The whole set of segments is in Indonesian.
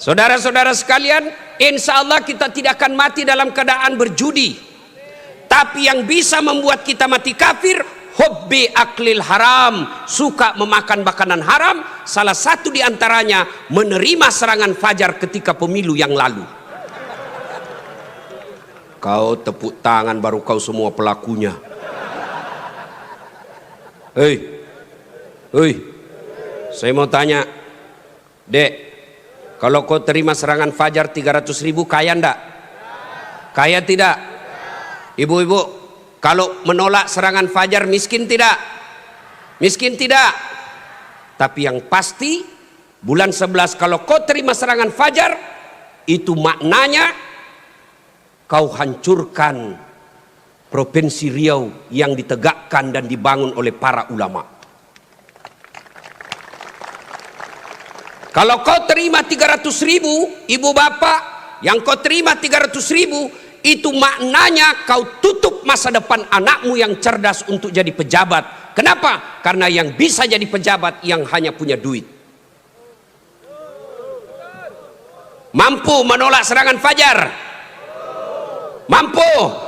Saudara-saudara sekalian, insya Allah kita tidak akan mati dalam keadaan berjudi. Tapi yang bisa membuat kita mati kafir, hubbi aklil haram, suka memakan makanan haram. Salah satu diantaranya menerima serangan fajar ketika pemilu yang lalu. Kau tepuk tangan baru kau semua pelakunya. Hei, saya mau tanya, Dek, kalau kau terima serangan fajar 300.000, kaya ndak? Kaya tidak? Ibu-ibu, kalau menolak serangan fajar miskin tidak? Miskin tidak? Tapi yang pasti bulan 11 kalau kau terima serangan fajar, itu maknanya kau hancurkan Provinsi Riau yang ditegakkan dan dibangun oleh para ulama. Kalau kau terima 300.000, ibu bapak, yang kau terima 300.000, itu maknanya kau tutup masa depan anakmu yang cerdas untuk jadi pejabat. Kenapa? Karena yang bisa jadi pejabat yang hanya punya duit. Mampu menolak serangan fajar? Mampu?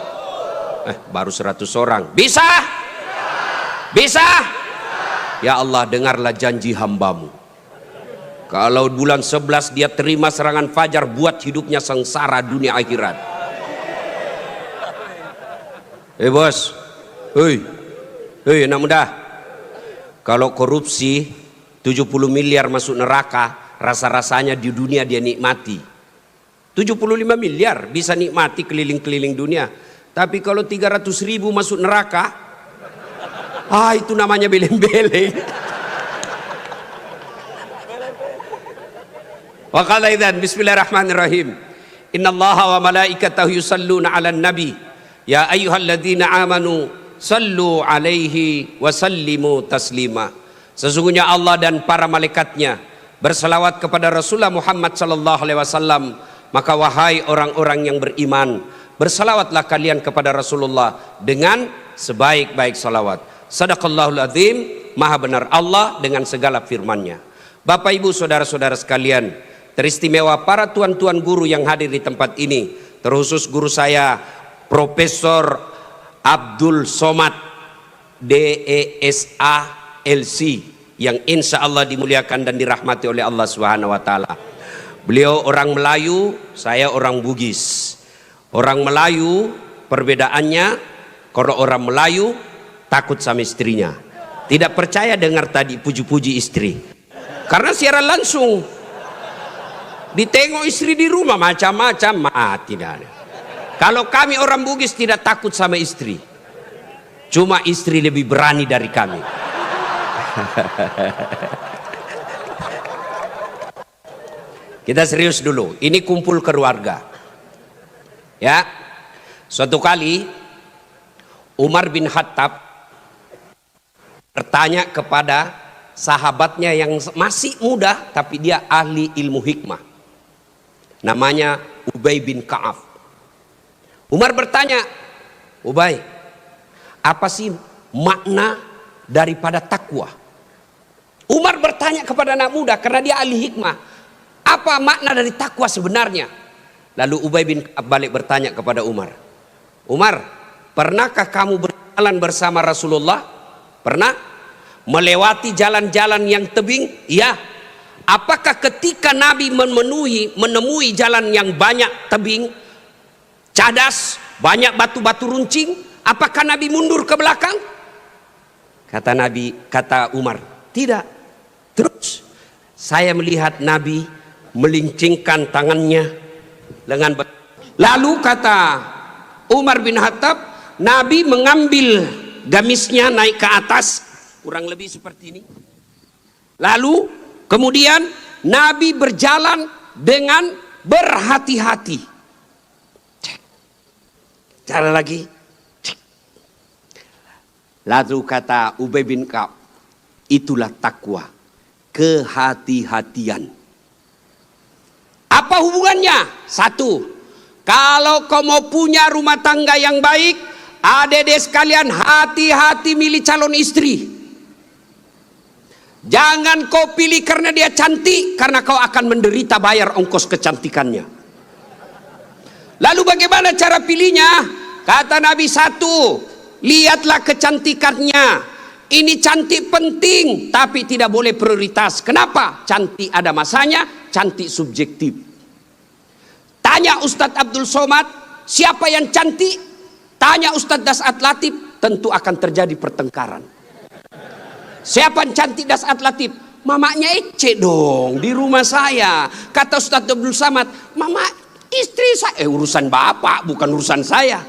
Baru 100 orang. Bisa? Bisa? Ya Allah, dengarlah janji hambamu. Kalau bulan 11 dia terima serangan fajar, buat hidupnya sengsara dunia akhirat. Bos, anak muda, kalau korupsi 70 miliar masuk neraka, rasa-rasanya di dunia dia nikmati. 75 miliar bisa nikmati keliling-keliling dunia. Tapi kalau 300.000 masuk neraka, itu namanya beleng-beleng. Wa qala idzan bismillahirrahmanirrahim. Innallaha wa malaikatahu yusalluna 'alan nabi. Ya ayyuhalladzina amanu sallu 'alaihi wa sallimu taslima. Sesungguhnya Allah dan para malaikatnya berselawat kepada Rasulullah Muhammad sallallahu alaihi wasallam. Maka wahai orang-orang yang beriman, berselawatlah kalian kepada Rasulullah dengan sebaik-baik salawat. Sadaqallahul azim, maha benar Allah dengan segala firman-Nya. Bapak Ibu saudara-saudara sekalian, teristimewa para tuan-tuan guru yang hadir di tempat ini, terkhusus guru saya Profesor Abdul Somad DESA LC yang insya Allah dimuliakan dan dirahmati oleh Allah Subhanahu wa Ta'ala. Beliau orang Melayu, saya orang Bugis. Orang Melayu perbedaannya, kalau orang Melayu takut sama istrinya, tidak percaya dengar tadi puji-puji istri, karena siaran langsung ditengok istri di rumah macam-macam, tidak ada. Kalau kami orang Bugis tidak takut sama istri, cuma istri lebih berani dari kami. Kita serius dulu, ini kumpul keluarga. Ya, suatu kali Umar bin Khattab bertanya kepada sahabatnya yang masih muda tapi dia ahli ilmu hikmah, namanya Ubay bin Ka'ab. Umar bertanya, Ubay, apa sih makna daripada takwa? Umar bertanya kepada anak muda karena dia ahli hikmah, apa makna dari takwa sebenarnya? Lalu Ubay bin Ka'ab balik bertanya kepada Umar, Umar, pernahkah kamu berjalan bersama Rasulullah? Pernah? Melewati jalan-jalan yang tebing? Ya. Apakah ketika Nabi menemui jalan yang banyak tebing, cadas, banyak batu-batu runcing, apakah Nabi mundur ke belakang? Kata Umar, tidak. Terus saya melihat Nabi melincingkan tangannya lengan. Lalu kata Umar bin Khattab, Nabi mengambil gamisnya naik ke atas, kurang lebih seperti ini. Lalu kemudian Nabi berjalan dengan berhati-hati. Cara lagi. Lalu kata Ubay bin Ka'ab, itulah takwa, kehati-hatian. Apa hubungannya? Satu, kalau kau mau punya rumah tangga yang baik, adik-adik sekalian, hati-hati milih calon istri. Jangan kau pilih karena dia cantik, karena kau akan menderita bayar ongkos kecantikannya. Lalu bagaimana cara pilihnya? Kata Nabi, satu, lihatlah kecantikannya. Ini cantik penting, tapi tidak boleh prioritas. Kenapa? Cantik ada masanya, cantik subjektif. Tanya Ustadz Abdul Somad, siapa yang cantik? Tanya Ustadz Dasat Latif, tentu akan terjadi pertengkaran. Siapa yang cantik Dasat Latif? Mamanya Ece dong, di rumah saya. Kata Ustadz Abdul Somad, mama istri saya. Urusan bapak, bukan urusan saya.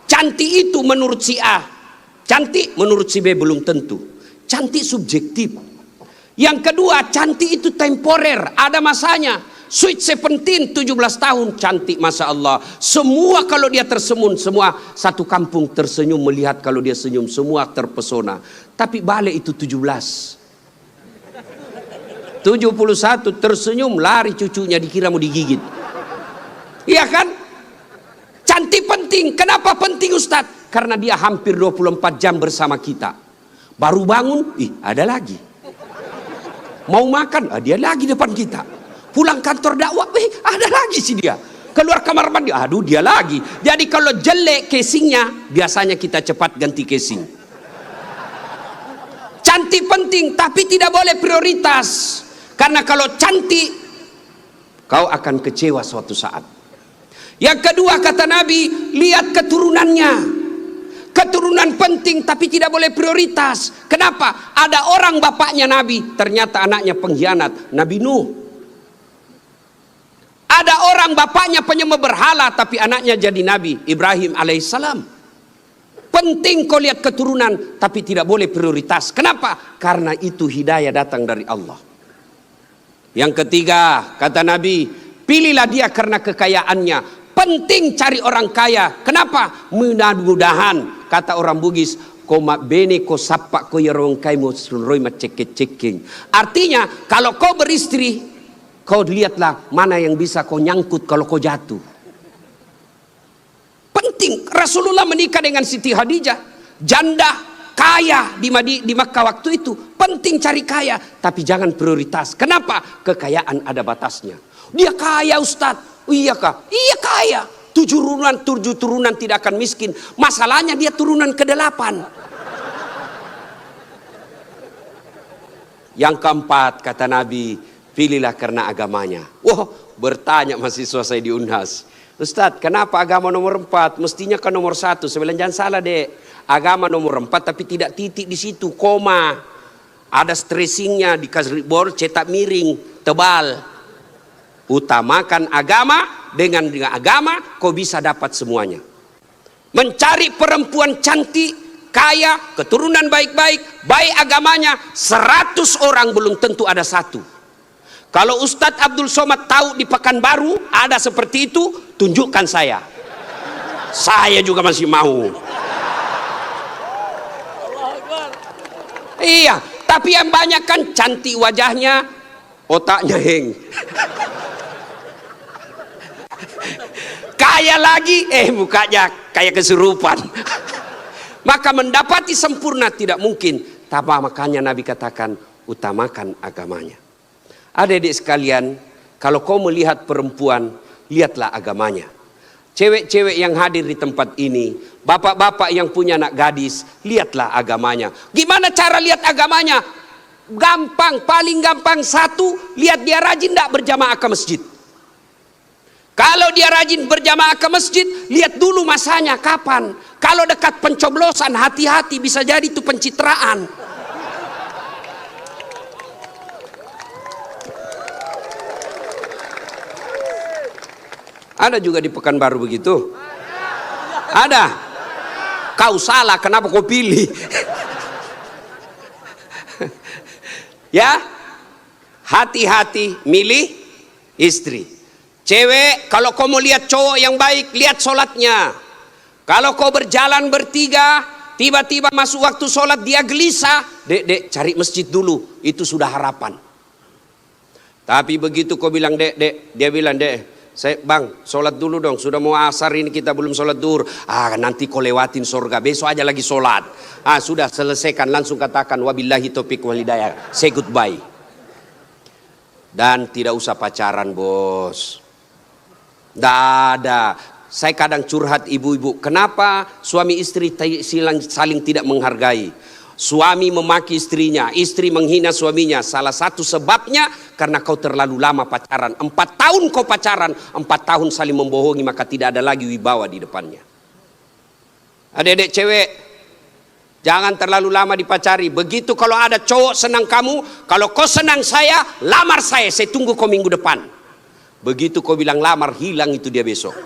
Cantik itu menurut si A, cantik menurut si B belum tentu. Cantik subjektif. Yang kedua, cantik itu temporer, ada masanya. Sweet 17, 17 tahun, cantik Masya Allah. Semua kalau dia tersenyum, semua satu kampung tersenyum melihat kalau dia senyum, semua terpesona. Tapi balik itu 17. 71 tersenyum, lari cucunya dikira mau digigit. Iya kan? Cantik penting. Kenapa penting Ustadz? Karena dia hampir 24 jam bersama kita. Baru bangun, ada lagi. Mau makan, dia lagi depan kita. Pulang kantor dakwah, ada lagi sih dia. Keluar kamar mandi, aduh dia lagi. Jadi kalau jelek casingnya, biasanya kita cepat ganti casing. Cantik penting, tapi tidak boleh prioritas. Karena kalau cantik, kau akan kecewa suatu saat. Yang kedua kata Nabi, lihat keturunannya. Keturunan penting tapi tidak boleh prioritas. Kenapa? Ada orang bapaknya Nabi, ternyata anaknya pengkhianat. Nabi Nuh. Ada orang bapaknya penyembah berhala tapi anaknya jadi Nabi Ibrahim alaihissalam. Penting kau lihat keturunan tapi tidak boleh prioritas. Kenapa? Karena itu hidayah datang dari Allah. Yang ketiga kata Nabi, pilihlah dia karena kekayaannya. Penting cari orang kaya. Kenapa? Mudah-mudahan kata orang Bugis, koma bene ko sapa ko yarong kaimo sunroi maceket-ceking. Artinya kalau kau beristri, kau lihatlah mana yang bisa kau nyangkut kalau kau jatuh. Penting. Rasulullah menikah dengan Siti Khadijah, janda kaya di Makkah waktu itu. Penting cari kaya, tapi jangan prioritas. Kenapa? Kekayaan ada batasnya. Dia kaya Ustadz. Iya kah? Iya kaya. 7 turunan tidak akan miskin. Masalahnya dia turunan ke-8. Yang keempat kata Nabi, pilihlah karena agamanya. Wah, bertanya mahasiswa saya di Unhas, Ustadz kenapa agama nomor 4? Mestinya kan nomor 1. Saya bilang jangan salah dek, agama nomor 4 tapi tidak titik di situ, koma. Ada stressingnya, dikasih board cetak miring tebal. Utamakan agama, dengan agama kau bisa dapat semuanya. Mencari perempuan cantik, kaya, keturunan baik-baik, baik agamanya, 100 orang belum tentu ada satu. Kalau Ustadz Abdul Somad tahu di Pekanbaru ada seperti itu, tunjukkan saya. Saya juga masih mau. Iya, tapi yang banyak kan cantik wajahnya, otaknya heng. Kaya lagi, mukanya kayak kesurupan. Maka mendapati sempurna tidak mungkin. Tapi makanya Nabi katakan, utamakan agamanya. Adik-adik sekalian, kalau kau melihat perempuan, lihatlah agamanya. Cewek-cewek yang hadir di tempat ini, bapak-bapak yang punya anak gadis, lihatlah agamanya. Gimana cara lihat agamanya? Gampang, paling gampang. Satu, lihat dia rajin tidak berjamaah ke masjid. Kalau dia rajin berjamaah ke masjid, lihat dulu masanya kapan. Kalau dekat pencoblosan, hati-hati, bisa jadi itu pencitraan. Ada juga di Pekanbaru begitu? Ada? Kau salah, kenapa kau pilih? Ya, hati-hati milih istri. Cewek, kalau kau mau lihat cowok yang baik, lihat sholatnya. Kalau kau berjalan bertiga, tiba-tiba masuk waktu sholat dia gelisah, dek cari masjid dulu, itu sudah harapan. Tapi begitu kau bilang dek, dia bilang dek, Bang, sholat dulu dong. Sudah mau asar ini kita belum sholat duhur. Nanti kau lewatin surga. Besok aja lagi sholat. Sudah selesaikan. Langsung katakan wabillahi taufiq wal hidayah. Say goodbye. Dan tidak usah pacaran, bos. Tidak ada. Saya kadang curhat ibu-ibu. Kenapa suami istri saling tidak menghargai? Suami memaki istrinya, istri menghina suaminya. Salah satu sebabnya karena kau terlalu lama pacaran. 4 tahun kau pacaran, 4 tahun saling membohongi, maka tidak ada lagi wibawa di depannya. Adik-adik cewek, jangan terlalu lama dipacari. Begitu kalau ada cowok senang kamu, kalau kau senang saya, lamar saya tunggu kau minggu depan. Begitu kau bilang lamar, hilang itu dia besok.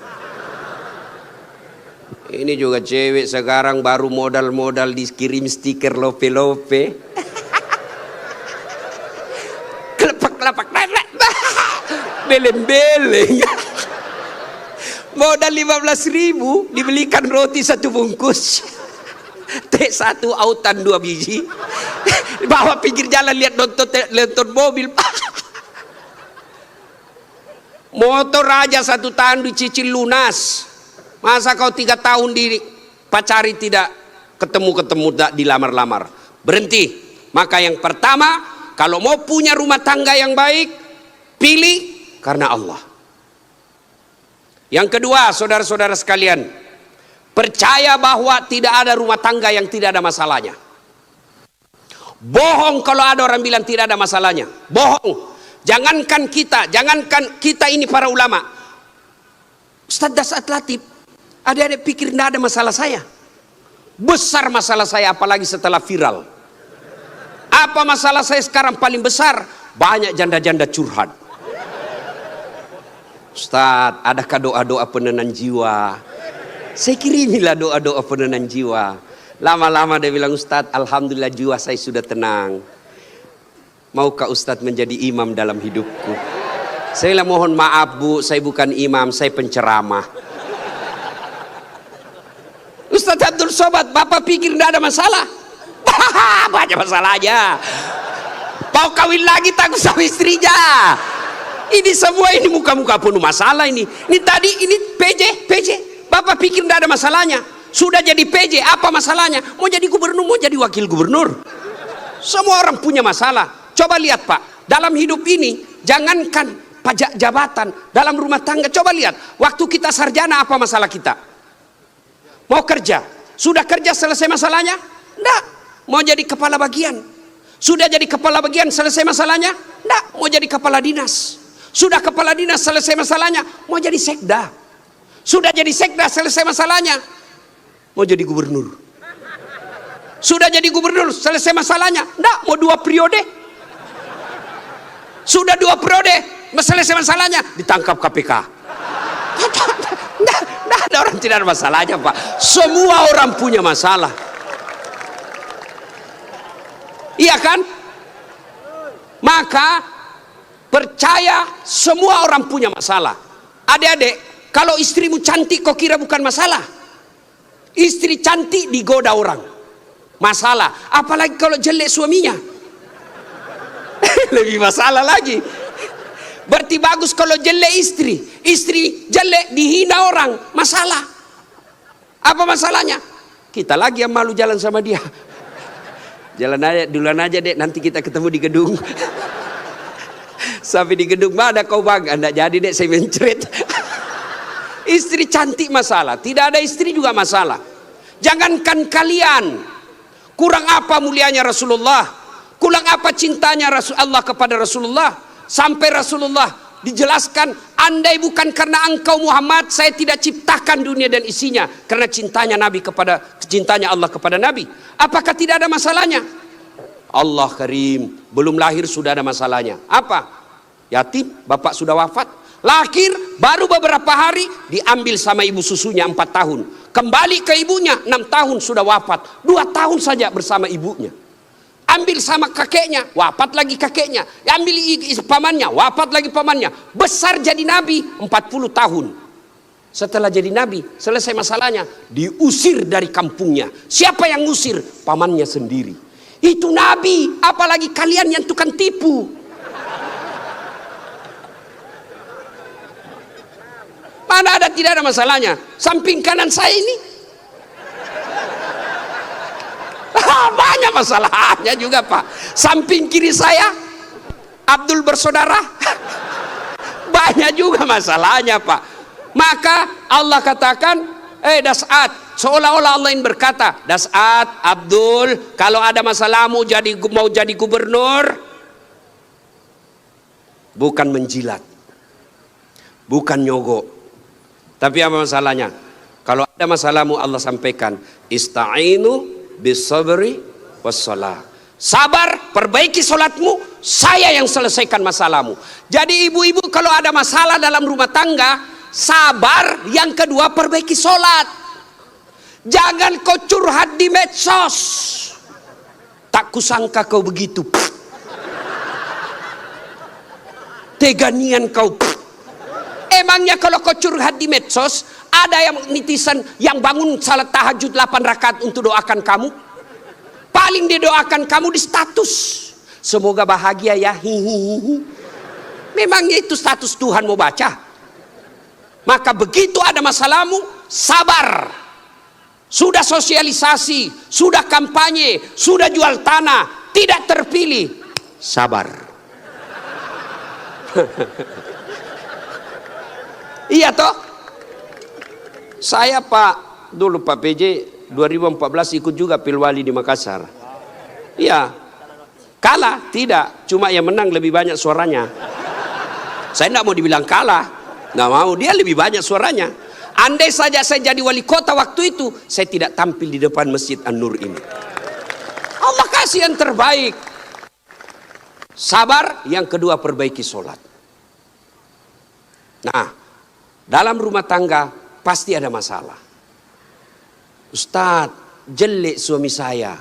Ini juga cewek sekarang baru modal-modal dikirim stiker lope-lope. Kelepak-kelepak. Beleng-beleng. Modal 15.000 dibelikan roti 1 bungkus. Teh 1 autan 2 biji. Bawa pinggir jalan lihat nonton mobil. Motor aja 1 tahun dicicil lunas. Masa kau 3 tahun dipacari tidak ketemu dilamar-lamar? Berhenti. Maka yang pertama, kalau mau punya rumah tangga yang baik, pilih karena Allah. Yang kedua, saudara-saudara sekalian, percaya bahwa tidak ada rumah tangga yang tidak ada masalahnya. Bohong kalau ada orang bilang tidak ada masalahnya. Bohong. Jangankan kita ini para ulama. Ustaz Dasat Latif, adik-adik pikir tidak ada masalah saya? Besar masalah saya, apalagi setelah viral. Apa masalah saya sekarang paling besar? Banyak janda-janda curhat. Ustaz, adakah doa-doa penenang jiwa? Saya kirimilah doa-doa penenang jiwa. Lama-lama dia bilang, Ustaz, alhamdulillah jiwa saya sudah tenang. Maukah Ustaz menjadi imam dalam hidupku? Saya bilang, mohon maaf Bu, saya bukan imam, saya penceramah. Ustaz Abdul Somad, Bapak pikir tidak ada masalah? Banyak masalahnya. Mau kawin lagi takut sama istrinya. Ini semua ini muka-muka penuh masalah ini. Ini tadi ini PJ. Bapak pikir tidak ada masalahnya. Sudah jadi PJ, apa masalahnya? Mau jadi gubernur, mau jadi wakil gubernur. Semua orang punya masalah. Coba lihat Pak, dalam hidup ini jangankan pajak jabatan, dalam rumah tangga coba lihat. Waktu kita sarjana apa masalah kita? Mau kerja, sudah kerja selesai masalahnya? Enggak. Mau jadi kepala bagian, sudah jadi kepala bagian selesai masalahnya? Enggak. Mau jadi kepala dinas, sudah kepala dinas selesai masalahnya? Mau jadi sekda, sudah jadi sekda selesai masalahnya? Mau jadi gubernur, sudah jadi gubernur selesai masalahnya? Enggak. Mau 2 periode, sudah 2 periode selesai masalahnya? Ditangkap KPK. Nah, ada orang tidak ada masalahnya Pak. Semua orang punya masalah. Iya kan? Maka percaya semua orang punya masalah. Adik-adik, kalau istrimu cantik kau kira bukan masalah? Istri cantik digoda orang, masalah. Apalagi kalau jelek suaminya, lebih masalah lagi. Berarti bagus kalau jelek istri jelek dihina orang, masalah. Apa masalahnya? Kita lagi yang malu jalan sama dia. Jalan aja, duluan aja dek, nanti kita ketemu di gedung. Sampai di gedung, mana kau bang? Anda jadi dek, saya mencret. Istri cantik masalah, tidak ada istri juga masalah. Jangankan kalian, kurang apa mulianya Rasulullah, kurang apa cintanya Allah kepada Rasulullah. Sampai Rasulullah dijelaskan, andai bukan karena engkau Muhammad, saya tidak ciptakan dunia dan isinya. Karena cintanya Allah kepada Nabi. Apakah tidak ada masalahnya? Allah Karim, belum lahir sudah ada masalahnya. Apa? Yatim, bapak sudah wafat. Lahir baru beberapa hari diambil sama ibu susunya 4 tahun. Kembali ke ibunya 6 tahun sudah wafat. 2 tahun saja bersama ibunya. Ambil sama kakeknya, wafat lagi kakeknya. Ambil pamannya, wafat lagi pamannya. Besar jadi nabi 40 tahun. Setelah jadi nabi, selesai masalahnya, diusir dari kampungnya. Siapa yang ngusir? Pamannya sendiri. Itu nabi, apalagi kalian yang tukang tipu. Mana ada, tidak ada masalahnya. Samping kanan saya ini banyak masalahnya juga Pak. Samping kiri saya Abdul bersaudara banyak juga masalahnya Pak. Maka Allah katakan, Das'at, seolah-olah Allah yang berkata, Das'at, Abdul, kalau ada masalahmu mau jadi gubernur, bukan menjilat, bukan nyogok, tapi apa masalahnya? Kalau ada masalahmu Allah sampaikan, ista'inu bisabri wassalah. Sabar, perbaiki solatmu, saya yang selesaikan masalahmu. Jadi ibu-ibu kalau ada masalah dalam rumah tangga, sabar. Yang kedua, perbaiki solat. Jangan kau curhat di medsos. Tak kusangka kau begitu. Teganian kau. Emangnya kalau kau curhat di medsos, ada yang netizen yang bangun salat tahajud 8 rakaat untuk doakan kamu? Paling dia doakan kamu di status, semoga bahagia ya, hihihi. Memangnya itu status Tuhan mau baca? Maka begitu ada masalahmu, sabar. Sudah sosialisasi, sudah kampanye, sudah jual tanah, tidak terpilih, sabar. Iya toh? Saya Pak, dulu Pak PJ 2014 ikut juga Pilwali di Makassar. Iya. Kalah? Tidak. Cuma yang menang lebih banyak suaranya. Saya tidak mau dibilang kalah. Nggak mau. Dia lebih banyak suaranya. Andai saja saya jadi wali kota waktu itu, saya tidak tampil di depan Masjid An-Nur ini. Allah kasih yang terbaik. Sabar. Yang kedua, perbaiki sholat. Nah, dalam rumah tangga pasti ada masalah. Ustadz, jelek suami saya.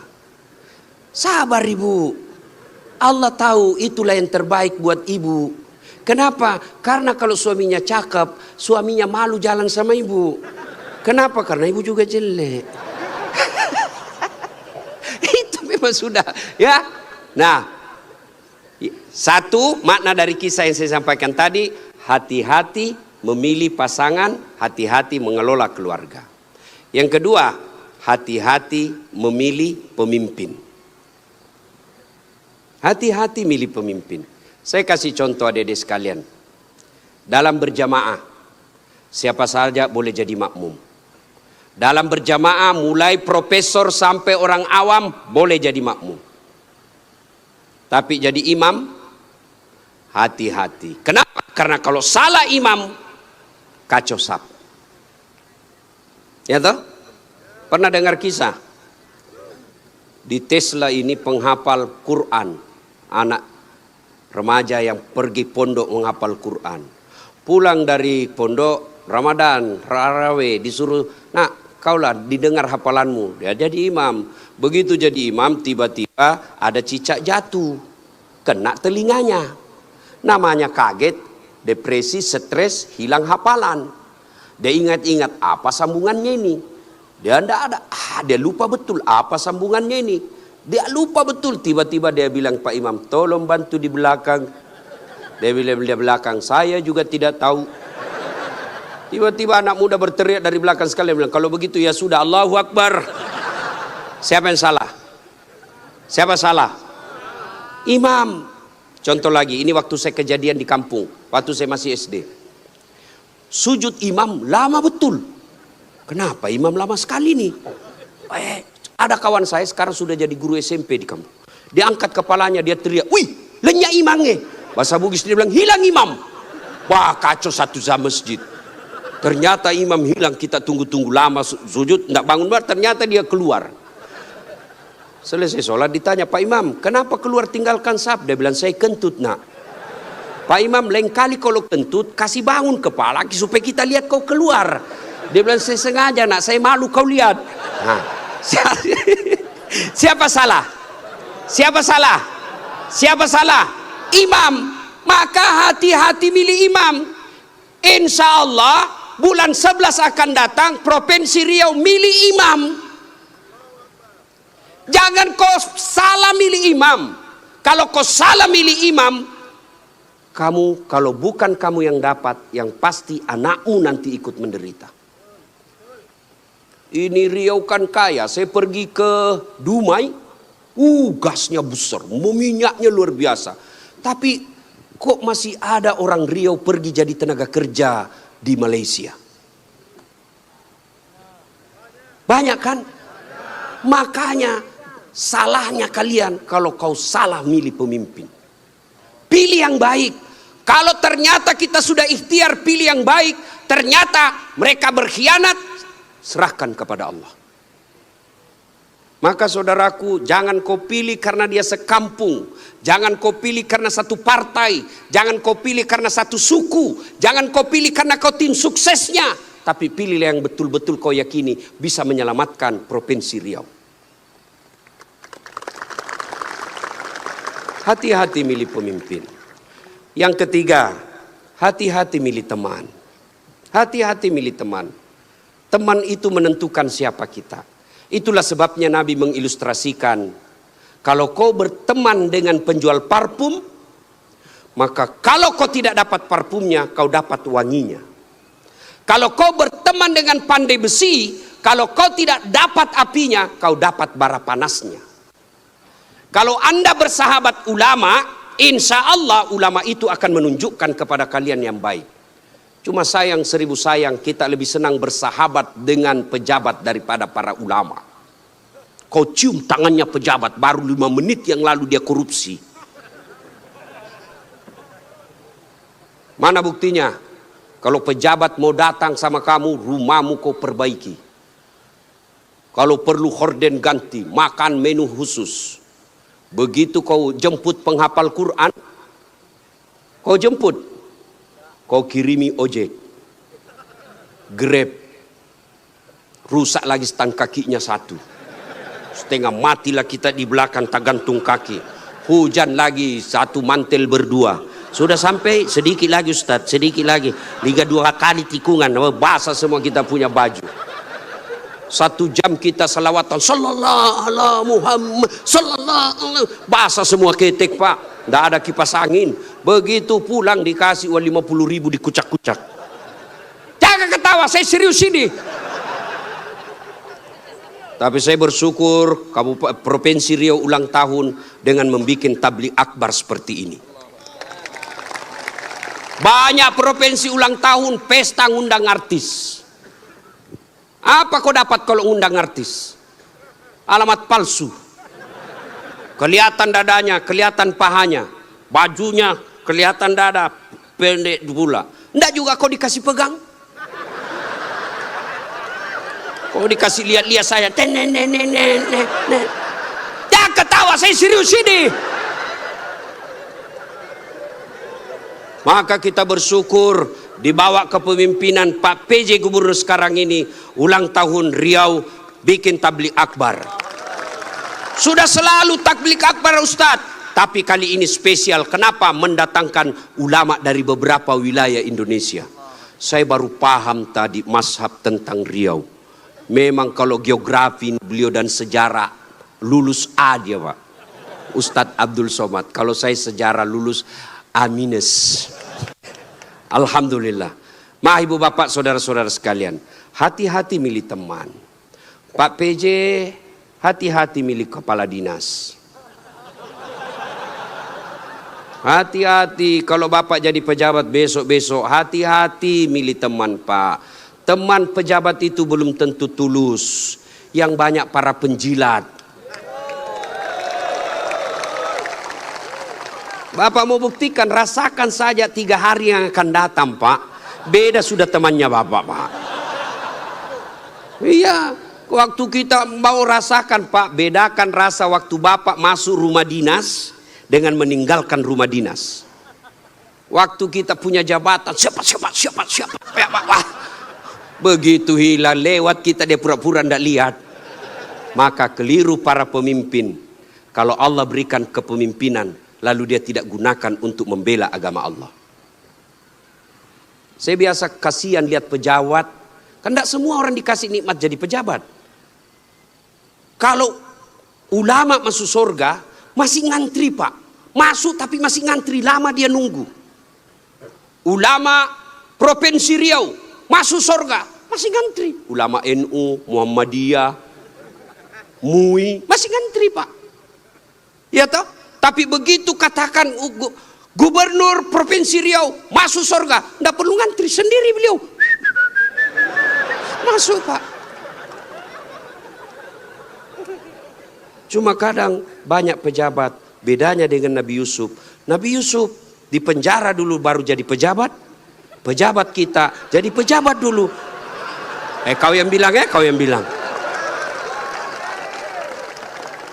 Sabar ibu. Allah tahu itulah yang terbaik buat ibu. Kenapa? Karena kalau suaminya cakep, suaminya malu jalan sama ibu. Kenapa? Karena ibu juga jelek. Itu memang sudah, ya. Nah, satu makna dari kisah yang saya sampaikan tadi, hati-hati memilih pasangan, hati-hati mengelola keluarga. Yang kedua, hati-hati memilih pemimpin. Hati-hati milih pemimpin. Saya kasih contoh adik-adik sekalian. Dalam berjamaah, siapa saja boleh jadi makmum. Dalam berjamaah, mulai profesor sampai orang awam boleh jadi makmum. Tapi jadi imam, hati-hati. Kenapa? Karena kalau salah imam, kacau sap. Ya toh? Pernah dengar kisah? Di Tesla ini penghafal Quran, anak remaja yang pergi pondok menghafal Quran. Pulang dari pondok Ramadan, Tarawih, disuruh, nak kaulah didengar hafalanmu. Dia jadi imam. Begitu jadi imam, tiba-tiba ada cicak jatuh, kena telinganya. Namanya kaget, depresi, stres, hilang hafalan. Dia ingat-ingat apa sambungannya ini. Dia tidak ada. Dia lupa betul apa sambungannya ini. Dia lupa betul. Tiba-tiba dia bilang, Pak Imam, tolong bantu di belakang. Dia bilang di belakang, saya juga tidak tahu. Tiba-tiba anak muda berteriak dari belakang sekali. Dia bilang, kalau begitu ya sudah, Allahu Akbar. Siapa yang salah? Siapa salah? Imam. Contoh lagi, ini waktu saya kejadian di kampung. Waktu saya masih SD. Sujud imam lama betul. Kenapa imam lama sekali nih? Ada kawan saya sekarang sudah jadi guru SMP di kampung. Dia angkat kepalanya, dia teriak, wih, lenyap imamnya. Bahasa Bugis dia bilang, hilang imam. Wah, kacau satu masjid. Ternyata imam hilang, kita tunggu-tunggu lama sujud, tidak bangun, ternyata dia keluar. Selesai sholat ditanya, Pak Imam, kenapa keluar tinggalkan saf? Dia bilang, saya kentut nak. Pak Imam, lain kali kalau kentut, kasih bangun kepala supaya kita lihat kau keluar. Dia bilang, saya sengaja nak, saya malu kau lihat. Nah, siapa salah? Siapa salah? Siapa salah? Imam. Maka hati-hati milih imam. Insya Allah bulan 11 akan datang, Provinsi Riau milih imam. Jangan kau salah milih imam. Kalau kau salah milih imam, kamu kalau bukan kamu yang dapat, yang pasti anakmu nanti ikut menderita. Ini Riau kan kaya, saya pergi ke Dumai, gasnya besar, minyaknya luar biasa. Tapi kok masih ada orang Riau pergi jadi tenaga kerja di Malaysia? Banyak kan? Makanya salahnya kalian kalau kau salah milih pemimpin. Pilih yang baik. Kalau ternyata kita sudah ikhtiar pilih yang baik, ternyata mereka berkhianat, serahkan kepada Allah. Maka saudaraku, jangan kau pilih karena dia sekampung. Jangan kau pilih karena satu partai. Jangan kau pilih karena satu suku. Jangan kau pilih karena kau tim suksesnya. Tapi pilihlah yang betul-betul kau yakini bisa menyelamatkan Provinsi Riau. Hati-hati milih pemimpin. Yang ketiga, hati-hati milih teman. Hati-hati milih teman. Teman itu menentukan siapa kita. Itulah sebabnya Nabi mengilustrasikan, kalau kau berteman dengan penjual parfum, maka kalau kau tidak dapat parfumnya, kau dapat wanginya. Kalau kau berteman dengan pandai besi, kalau kau tidak dapat apinya, kau dapat bara panasnya. Kalau Anda bersahabat ulama, insya Allah ulama itu akan menunjukkan kepada kalian yang baik. Cuma sayang seribu sayang, kita lebih senang bersahabat dengan pejabat daripada para ulama. Kau cium tangannya pejabat, baru 5 menit yang lalu dia korupsi. Mana buktinya? Kalau pejabat mau datang sama kamu, rumahmu kau perbaiki. Kalau perlu horden ganti, makan menu khusus. Begitu kau jemput penghafal Quran, kau jemput. Kau kirimi ojek, Grab, rusak lagi stang kakinya satu, setengah matilah kita di belakang tak gantung kaki. Hujan lagi satu mantel berdua. Sudah sampai sedikit lagi Ustaz, sedikit lagi. 2 kali tikungan, basah semua kita punya baju. 1 jam kita salawatan, sallallahu ala Muhammad, sallallahu ala, basah semua ketek Pak. Tidak ada kipas angin. Begitu pulang dikasih uang 50.000 dikucak-kucak. Jangan ketawa, saya serius ini. Tapi saya bersyukur Provinsi Riau ulang tahun dengan membuat tabligh akbar seperti ini. Banyak provinsi ulang tahun pesta ngundang artis. Apa kau dapat kalau ngundang artis? Alamat palsu. Kelihatan dadanya, kelihatan pahanya, bajunya kelihatan dada, pendek pula. Enggak juga kau dikasih pegang. Kau dikasih lihat-lihat saya. Jangan ketawa, saya serius ini. Maka kita bersyukur dibawa kepemimpinan Pak PJ Gubernur sekarang ini, ulang tahun Riau bikin tabligh akbar. Sudah selalu tabligh akbar Ustadz, tapi kali ini spesial. Kenapa? Mendatangkan ulama dari beberapa wilayah Indonesia. Saya baru paham tadi mazhab tentang Riau. Memang kalau geografi beliau dan sejarah lulus A dia Pak, Ustadz Abdul Somad. Kalau saya sejarah lulus A-. Alhamdulillah. Mah ibu bapak saudara-saudara sekalian, hati-hati milih teman. Pak PJ, hati-hati milih kepala dinas. Hati-hati kalau bapak jadi pejabat besok-besok, hati-hati milih teman Pak. Teman pejabat itu belum tentu tulus. Yang banyak para penjilat. Bapak mau buktikan, rasakan saja 3 hari yang akan datang Pak. Beda sudah temannya bapak Pak. Iya, waktu kita mau rasakan Pak, bedakan rasa waktu bapak masuk rumah dinas dengan meninggalkan rumah dinas. Waktu kita punya jabatan, siapa. Begitu hilang lewat kita dia pura-pura tidak lihat. Maka keliru para pemimpin. Kalau Allah berikan kepemimpinan, lalu dia tidak gunakan untuk membela agama Allah. Saya biasa kasihan lihat pejabat. Kan tidak semua orang dikasih nikmat jadi pejabat. Kalau ulama masuk surga, masih ngantri Pak. Masuk tapi masih ngantri, lama dia nunggu. ulama Provinsi Riau masuk surga, masih ngantri. Ulama NU, Muhammadiyah, MUI masih ngantri, Pak. Ya toh? Tapi begitu katakan Gubernur Provinsi Riau masuk surga, tidak perlu ngantri, sendiri beliau masuk, Pak. Cuma kadang banyak pejabat, bedanya dengan Nabi Yusuf. Nabi Yusuf di penjara dulu baru jadi pejabat. Pejabat kita jadi pejabat dulu. Kau yang bilang, kau yang bilang.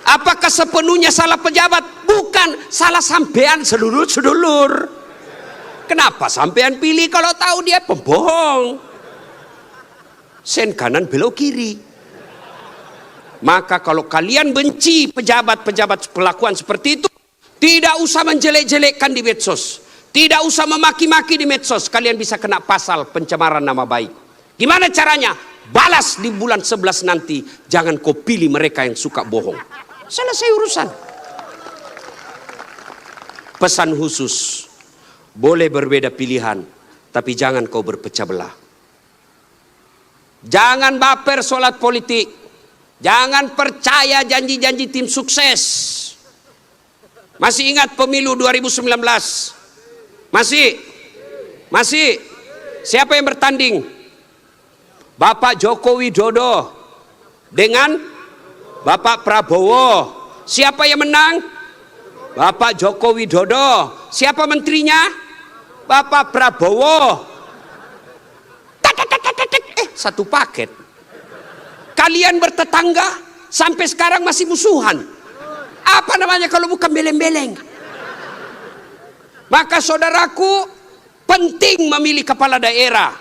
Apakah sepenuhnya salah pejabat? Bukan, salah sampean sedulur-sedulur. Kenapa sampean pilih kalau tahu dia pembohong? Sen kanan belok kiri. Maka kalau kalian benci pejabat-pejabat perlakuan seperti itu, tidak usah menjelek-jelekkan di medsos. Tidak usah memaki-maki di medsos. Kalian bisa kena pasal pencemaran nama baik. Gimana caranya? Balas di bulan 11 nanti. Jangan kau pilih mereka yang suka bohong. Selesai urusan. Pesan khusus. Boleh berbeda pilihan, tapi jangan kau berpecah belah. Jangan baper solat politik. Jangan percaya janji-janji tim sukses. Masih ingat pemilu 2019? Masih. Siapa yang bertanding? Bapak Joko Widodo dengan Bapak Prabowo. Siapa yang menang? Bapak Joko Widodo. Siapa menterinya? Bapak Prabowo. Satu paket. Kalian bertetangga sampai sekarang masih musuhan. Apa namanya kalau bukan beleng-beleng? Maka saudaraku, penting memilih kepala daerah,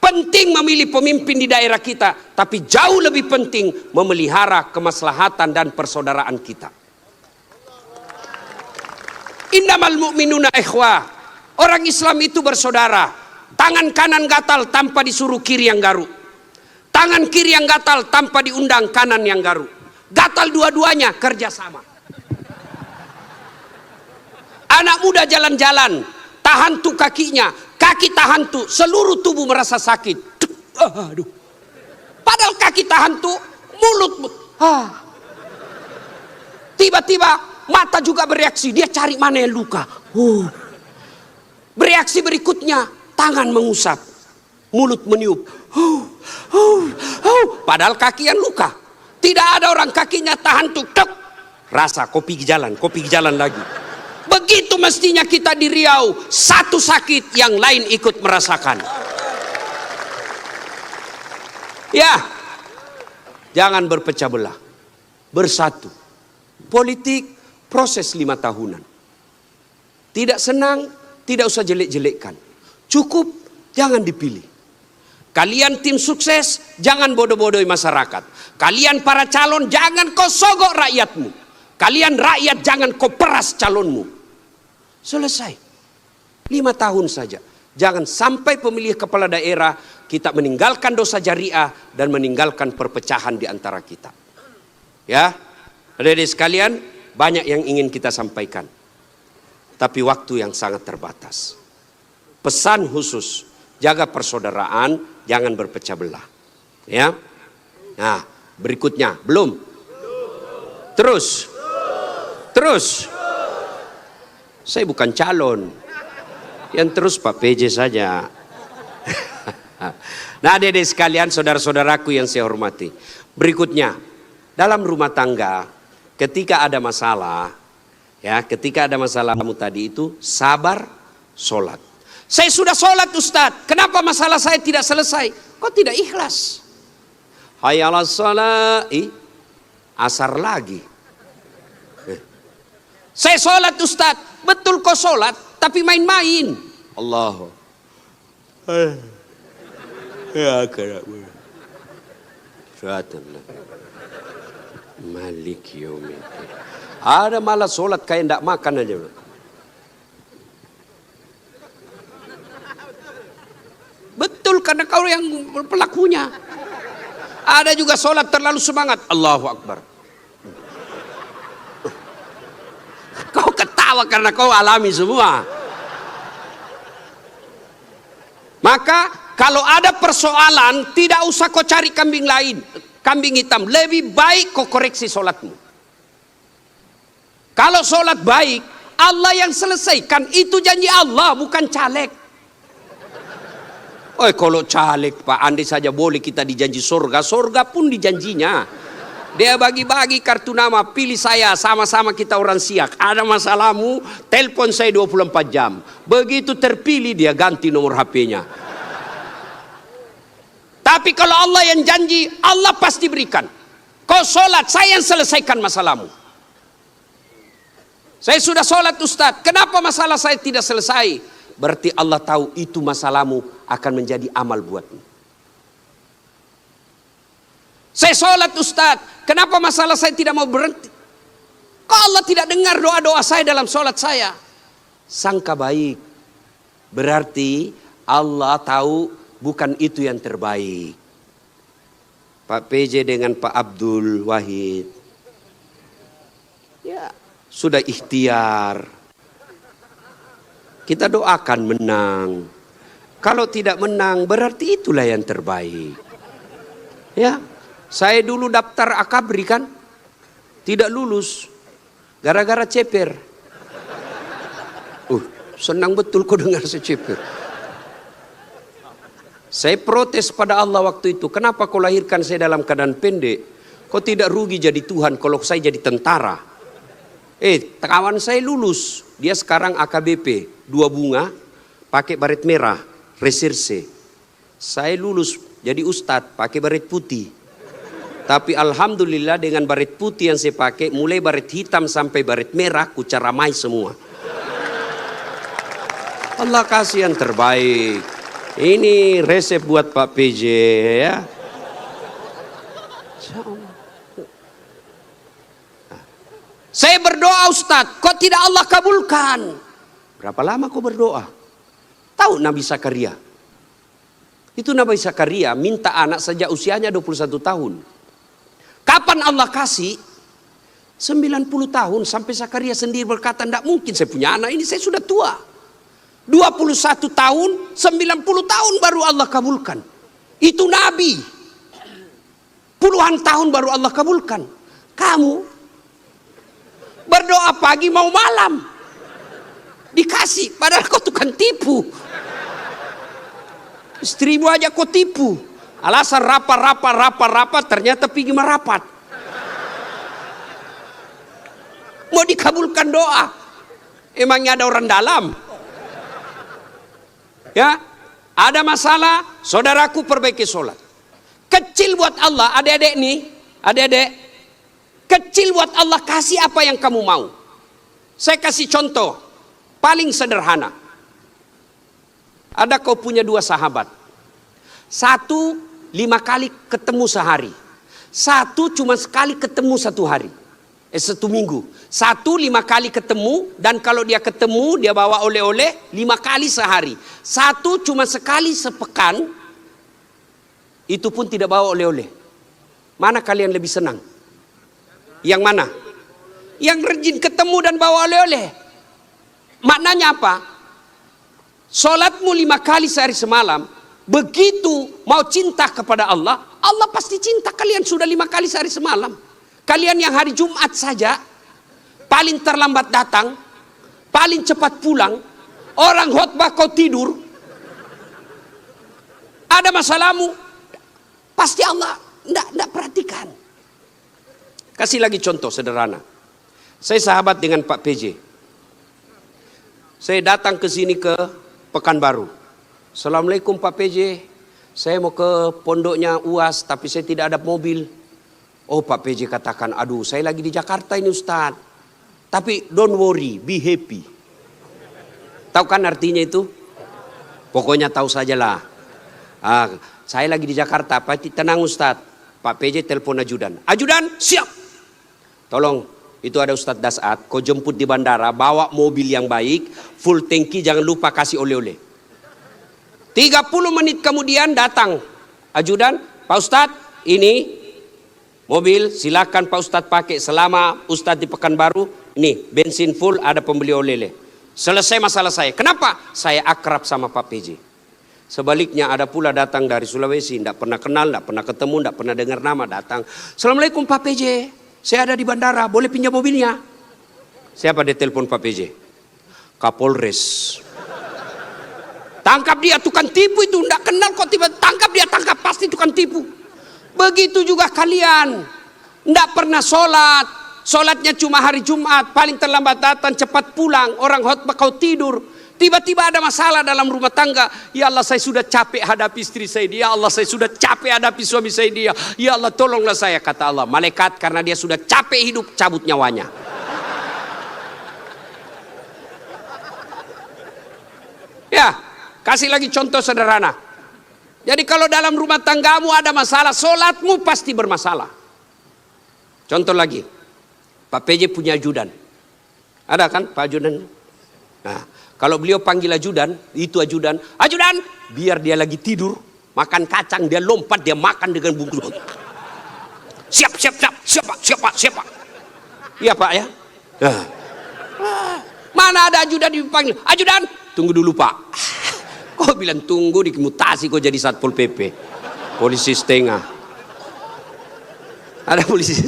penting memilih pemimpin di daerah kita, tapi jauh lebih penting memelihara kemaslahatan dan persaudaraan kita. Innamal mu'minuna ikhwah. Orang Islam itu bersaudara. Tangan kanan gatal tanpa disuruh kiri yang garuk. Tangan kiri yang gatal tanpa diundang kanan yang garuk. Gatal dua-duanya kerjasama. Anak muda jalan-jalan, tahan tuh kakinya, kaki tahan tuh, seluruh tubuh merasa sakit. Aduh. Padahal kaki tahan tuh, mulut. Tiba-tiba mata juga bereaksi, dia cari mana yang luka. Bereaksi berikutnya, tangan mengusap, mulut meniup. Padahal kaki yang luka. Tidak ada orang kakinya tahan tuh, rasa kopi jalan lagi. Begitu mestinya kita di Riau, satu sakit yang lain ikut merasakan. Ya, jangan berpecah belah, bersatu. Politik proses 5 tahunan. Tidak senang, tidak usah jelek-jelekkan. Cukup, jangan dipilih. Kalian tim sukses, jangan bodoh-bodohi masyarakat. Kalian para calon, jangan kau sogok rakyatmu. Kalian rakyat, jangan kau peras calonmu. Selesai. 5 tahun saja. Jangan sampai pemilih kepala daerah kita meninggalkan dosa jariah dan meninggalkan perpecahan di antara kita. Ya, adik-adik sekalian, banyak yang ingin kita sampaikan. Tapi waktu yang sangat terbatas. Pesan khusus, jaga persaudaraan, jangan berpecah belah. Ya. Nah, berikutnya, belum. Terus. Saya bukan calon. Yang terus Pak PJ saja. Nah, adik-adik sekalian, saudara-saudaraku yang saya hormati. Berikutnya, dalam rumah tangga, ketika ada masalah, ketika ada masalah kamu tadi itu, sabar, sholat. Saya sudah sholat Ustadz, kenapa masalah saya tidak selesai? Kok tidak ikhlas? Hayya 'alas shalah, asar lagi. Saya sholat Ustadz, betul kok sholat, tapi main-main. Allah. Ya kerabu. Malik yaumiddin. Ada malah sholat kayak ndak makan aja. Betul, karena kau yang pelakunya. Ada juga sholat terlalu semangat. Allahu Akbar. Kau ketawa karena kau alami semua. Maka kalau ada persoalan, tidak usah kau cari kambing lain, kambing hitam. Lebih baik kau koreksi sholatmu. Kalau sholat baik, Allah yang selesaikan. Itu janji Allah, bukan caleg. Oh, kalau caleg Pak, andai saja boleh kita dijanji surga, surga pun dijanjinya. Dia bagi-bagi kartu nama, pilih saya, sama-sama kita orang Siak. Ada masalahmu, telepon saya 24 jam. Begitu terpilih dia ganti nomor HP-nya. Tapi kalau Allah yang janji, Allah pasti berikan. Kau sholat, saya yang selesaikan masalahmu. Saya sudah sholat Ustadz, kenapa masalah saya tidak selesai? Berarti Allah tahu itu masalahmu akan menjadi amal buatmu. Saya sholat Ustadz, kenapa masalah saya tidak mau berhenti? Kok Allah tidak dengar doa-doa saya dalam sholat saya? Sangka baik. Berarti Allah tahu bukan itu yang terbaik. Pak PJ dengan Pak Abdul Wahid, ya sudah ikhtiar. Kita doakan menang. Kalau tidak menang, berarti itulah yang terbaik. Ya, saya dulu daftar akabri kan, tidak lulus, gara-gara ceper. Senang betul kau dengar saya ceper. Saya protes pada Allah waktu itu. Kenapa kau lahirkan saya dalam keadaan pendek? Kau tidak rugi jadi Tuhan kalau saya jadi tentara. Kawan saya lulus. Dia sekarang AKBP. 2 bunga. Pakai baret merah. Reserse. Saya lulus jadi ustadz. Pakai baret putih. Tapi alhamdulillah dengan baret putih yang saya pakai. Mulai baret hitam sampai baret merah. Ku caramai semua. Allah kasih yang terbaik. Ini resep buat Pak PJ ya. Saya berdoa Ustadz, kok tidak Allah kabulkan? Berapa lama kau berdoa? Tahu Nabi Zakaria? Itu Nabi Zakaria minta anak sejak usianya 21 tahun. Kapan Allah kasih? 90 tahun sampai Zakaria sendiri berkata, tidak mungkin saya punya anak ini, saya sudah tua. 21 tahun, 90 tahun baru Allah kabulkan. Itu Nabi. Puluhan tahun baru Allah kabulkan. Kamu berdoa pagi mau malam. Dikasih, padahal kau tukang tipu. Istrimu aja kau tipu. Alasan rapat, ternyata pergi merapat. Mau dikabulkan doa. Emangnya ada orang dalam? Ya, ada masalah, saudaraku perbaiki sholat. Kecil buat Allah, adik-adik nih, adik-adik, kecil buat Allah kasih apa yang kamu mau. Saya kasih contoh, paling sederhana. Ada kau punya 2 sahabat. 1 5 kali ketemu sehari. 1 cuma sekali ketemu 1 hari. 1 minggu. 1 5 kali ketemu, dan kalau dia ketemu dia bawa oleh-oleh 5 kali sehari. 1 cuma sekali sepekan, itu pun tidak bawa oleh-oleh. Mana kalian lebih senang? Yang mana? Yang rajin ketemu dan bawa oleh-oleh. Maknanya apa? Sholatmu 5 kali sehari semalam, begitu mau cinta kepada Allah, Allah pasti cinta kalian sudah 5 kali sehari semalam. Kalian yang hari Jumat saja paling terlambat datang, paling cepat pulang, orang khotbah kau tidur. Ada masalahmu, pasti Allah tidak perhatikan. Kasih lagi contoh sederhana. Saya sahabat dengan Pak PJ. Saya datang ke sini ke Pekanbaru. Assalamualaikum Pak PJ. Saya mau ke pondoknya UAS tapi saya tidak ada mobil. Oh Pak PJ katakan, aduh saya lagi di Jakarta ini Ustaz. Tapi don't worry, be happy. Tahu kan artinya itu? Pokoknya tahu sajalah. Saya lagi di Jakarta, Pak tenang Ustaz. Pak PJ telepon ajudan. Ajudan siap. Tolong, itu ada Ustaz Dasat, kau jemput di bandara, bawa mobil yang baik, full tangki, jangan lupa kasih oleh-oleh. 30 menit kemudian datang ajudan, Pak Ustaz ini mobil silakan Pak Ustadz pakai selama Ustadz di Pekanbaru. Nih bensin full, ada pembeli oleh-oleh. Selesai masalah saya. Kenapa? Saya akrab sama Pak PJ. Sebaliknya ada pula datang dari Sulawesi, tidak pernah kenal, tidak pernah ketemu, tidak pernah dengar nama, datang. Assalamualaikum Pak PJ, saya ada di bandara, boleh pinjam mobilnya? Siapa dia telepon Pak PJ? Kapolres. Tangkap dia, tukang tipu itu, tidak kenal kok tiba tangkap dia, tangkap, pasti tukang tipu. Begitu juga kalian, tidak pernah sholat, sholatnya cuma hari Jumat, paling terlambat datang, cepat pulang, orang khotbah kau tidur. Tiba-tiba ada masalah dalam rumah tangga. Ya Allah, saya sudah capek hadapi istri saya dia. Ya Allah, saya sudah capek hadapi suami saya dia. Ya Allah, tolonglah saya, kata Allah. Malaikat karena dia sudah capek hidup, cabut nyawanya. Ya, kasih lagi contoh sederhana. Jadi kalau dalam rumah tanggamu ada masalah, sholatmu pasti bermasalah. Contoh lagi, Pak PJ punya ajudan. Ada kan Pak ajudan? Nah, kalau beliau panggil ajudan, itu ajudan, ajudan, biar dia lagi tidur, makan kacang, dia lompat, dia makan dengan bungkus. Siap, siap, siap, siap Pak, siap Pak, siap Pak. Iya Pak ya. Nah. Mana ada ajudan dipanggil, ajudan, tunggu dulu Pak. Kau bilang tunggu, dimutasi kau jadi Satpol PP, polisi setengah. Ada polisi.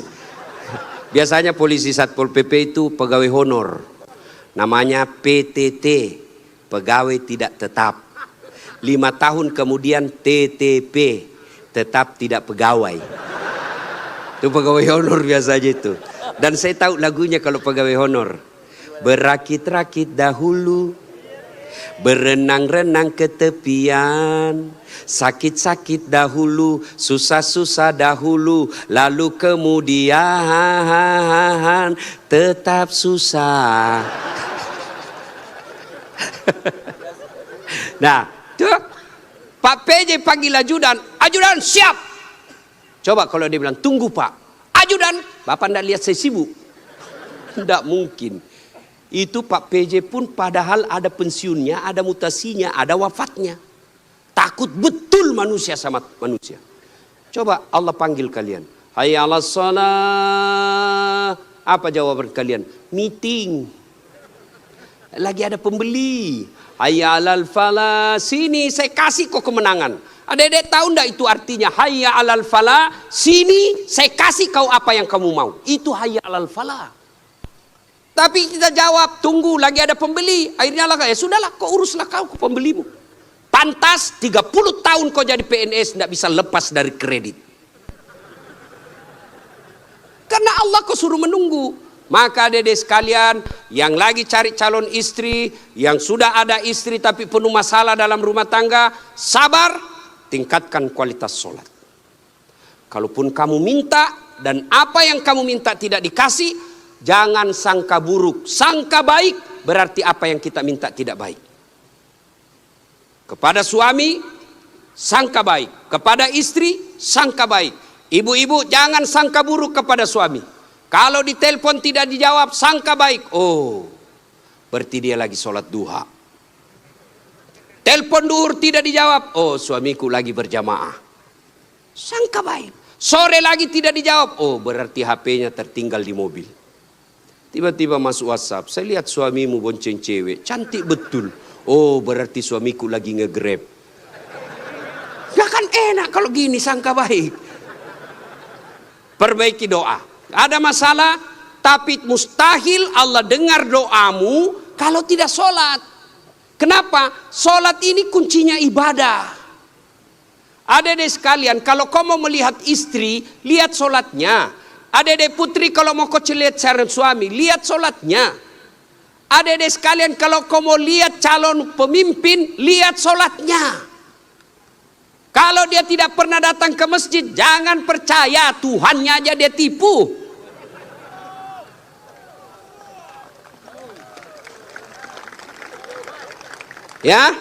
Biasanya polisi Satpol PP itu pegawai honor. Namanya PTT, pegawai tidak tetap. 5 tahun kemudian TTP, tetap tidak pegawai. Itu pegawai honor biasanya itu. Dan saya tahu lagunya kalau pegawai honor. Berakit-rakit dahulu, berenang-renang ke tepian, sakit-sakit dahulu, susah-susah dahulu, lalu kemudian tetap susah. Nah, tuh Pak PJ panggil ajudan, ajudan siap. Coba kalau dia bilang tunggu Pak, ajudan, Bapak tidak lihat saya sibuk? Tidak mungkin. Itu Pak PJ pun padahal ada pensiunnya, ada mutasinya, ada wafatnya. Takut betul manusia sama manusia. Coba Allah panggil kalian. Hayya 'alas shalah. Apa jawaban kalian? Meeting. Lagi ada pembeli. Hayya 'alal falah. Sini saya kasih kau kemenangan. Adik-adik tahu enggak itu artinya? Hayya 'alal falah. Sini saya kasih kau apa yang kamu mau. Itu hayya 'alal falah. Tapi kita jawab, tunggu lagi ada pembeli. Akhirnya lah, ya sudahlah kau uruslah kau ke pembelimu. Pantas 30 tahun kau jadi PNS tidak bisa lepas dari kredit. Karena Allah kau suruh menunggu. Maka adik-adik sekalian yang lagi cari calon istri, yang sudah ada istri tapi penuh masalah dalam rumah tangga, sabar, tingkatkan kualitas sholat. Kalaupun kamu minta dan apa yang kamu minta tidak dikasih, jangan sangka buruk, sangka baik, berarti apa yang kita minta tidak baik. Kepada suami, sangka baik. Kepada istri, sangka baik. Ibu-ibu jangan sangka buruk kepada suami. Kalau ditelepon tidak dijawab, sangka baik. Oh, berarti dia lagi sholat duha. Telepon duhur tidak dijawab. Oh, suamiku lagi berjamaah. Sangka baik. Sore lagi tidak dijawab. Oh, berarti HP-nya tertinggal di mobil. Tiba-tiba masuk WhatsApp, saya lihat suamimu bonceng cewek, cantik betul. Oh, berarti suamiku lagi nge-grab. Gak kan enak kalau gini, sangka baik. Perbaiki doa. Ada masalah, tapi mustahil Allah dengar doamu kalau tidak sholat. Kenapa? Sholat ini kuncinya ibadah. Adik-adik sekalian, kalau kau mau melihat istri, lihat sholatnya. Adik-adik putri kalau mau kau lihat calon suami, lihat sholatnya. Adik-adik sekalian kalau kau mau lihat calon pemimpin, lihat sholatnya. Kalau dia tidak pernah datang ke masjid, jangan percaya, Tuhannya aja dia tipu. Ya,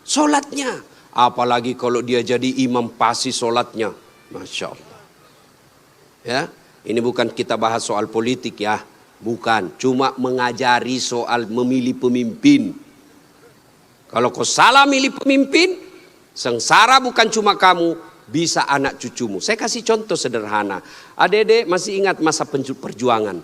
sholatnya. Apalagi kalau dia jadi imam pasti sholatnya, Masya Allah. Ya, ini bukan kita bahas soal politik ya, bukan. Cuma mengajari soal memilih pemimpin. Kalau kau salah milih pemimpin, sengsara bukan cuma kamu, bisa anak cucumu. Saya kasih contoh sederhana. Adik-adik masih ingat masa perjuangan.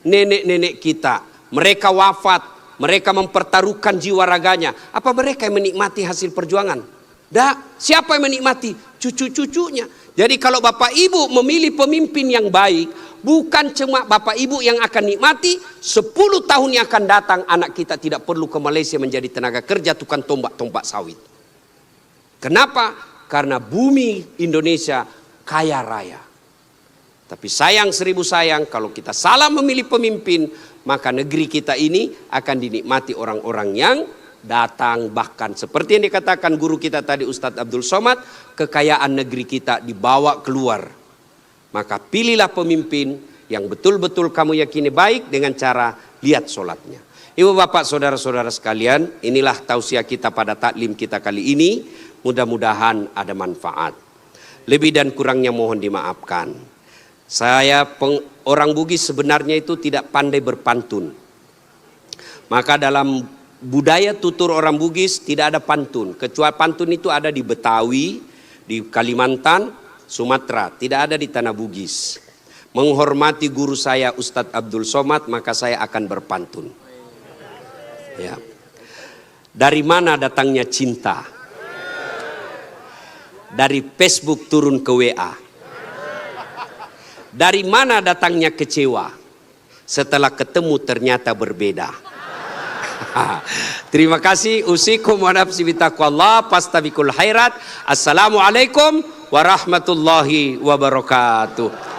Nenek-nenek kita, mereka wafat, mereka mempertaruhkan jiwa raganya. Apa mereka yang menikmati hasil perjuangan? Dah, siapa yang menikmati? Cucu-cucunya. Jadi kalau Bapak Ibu memilih pemimpin yang baik, bukan cuma Bapak Ibu yang akan nikmati, 10 tahun yang akan datang anak kita tidak perlu ke Malaysia menjadi tenaga kerja tukang tombak sawit. Kenapa? Karena bumi Indonesia kaya raya. Tapi sayang 1000 sayang, kalau kita salah memilih pemimpin, maka negeri kita ini akan dinikmati orang-orang yang datang. Bahkan seperti yang dikatakan guru kita tadi Ustadz Abdul Somad, kekayaan negeri kita dibawa keluar. Maka pilihlah pemimpin yang betul-betul kamu yakini baik dengan cara lihat sholatnya. Ibu bapak saudara-saudara sekalian, inilah tausiah kita pada taklim kita kali ini. Mudah-mudahan ada manfaat. Lebih dan kurangnya mohon dimaafkan. Saya orang Bugis sebenarnya itu tidak pandai berpantun. Maka dalam budaya tutur orang Bugis tidak ada pantun. Kecuali pantun itu ada di Betawi, di Kalimantan, Sumatera. Tidak ada di tanah Bugis. Menghormati guru saya Ustadz Abdul Somad, maka saya akan berpantun. Ya. Dari mana datangnya cinta? Dari Facebook turun ke WA. Dari mana datangnya kecewa? Setelah ketemu ternyata berbeda. Terima kasih. Usikum wa nafsi bitaqwallah fastabiqul khairat. Assalamualaikum warahmatullahi wabarakatuh.